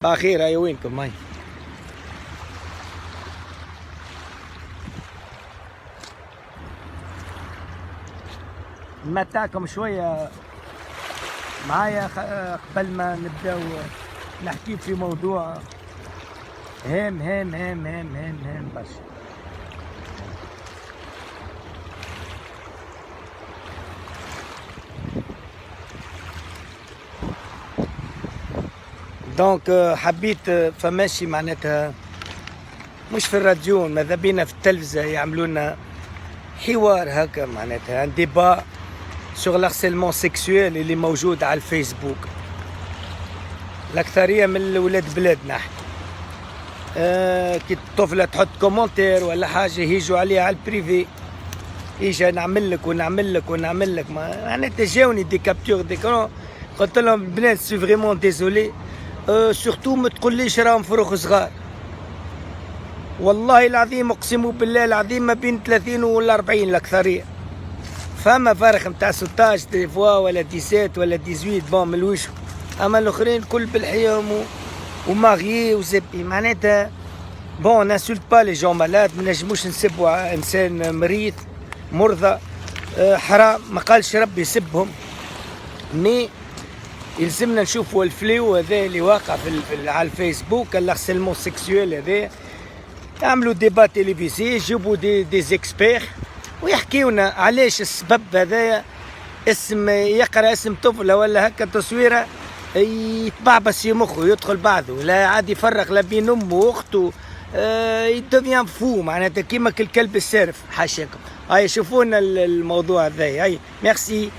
بخير. هاي وينكم هاي؟ نمتعكم شوية معايا قبل ما نبداو نحكي في موضوع هام برشا. دونك حبيت فماشي معناتها مش في الراديو، ماذا بينا في التلفزة يعملوا لنا حوار هكا، معناتها ان ديبا سوغ لارسيلمون سيكسويل اللي موجود على الفيسبوك. الأكثرية من الولاد بلادنا احنا كي الطفلة تحط كومنتير ولا حاجة يجوا عليها على البريفي، يجي نعمل لك ونعمل لك معناتها جاوني دي كابتور ديكرون. قلت لهم البنات سي فريمون ديزولي، سورتو ما تقوليش راهم فروخ صغار. والله العظيم اقسم بالله العظيم ما بين 30 ولا 40 الأكثرية. فما فرق نتاع 16 دي فوا ولا 17 ولا 18 بون من الوجه، اما الاخرين كل بالحيام وماغيي وزبي. معناتها بون ناسولت با لي جون مالاد، ما نجموش نسبوا انسان مريض مرضى، حرام ما قالش ربي يسبهم، مي يلزمنا نشوفوا الفليو هذا اللي واقع على الفيسبوك، الهارسيلمون سيكسويل هذا. يعملوا ديبات تيليفيزي، يجيبوا دي زيكسبير ويحكيونا علاش السبب هذايا. اسم يقرا اسم طفله ولا هكا تصويره يتبعبس في مخه، يدخل بعضه، لا عاد يفرق لا بين امه واخته، يدوفيان فو معناتها كيما الكلب السارف. حاشاكم. هاي شوفونا الموضوع هذايا. هاي ميرسي.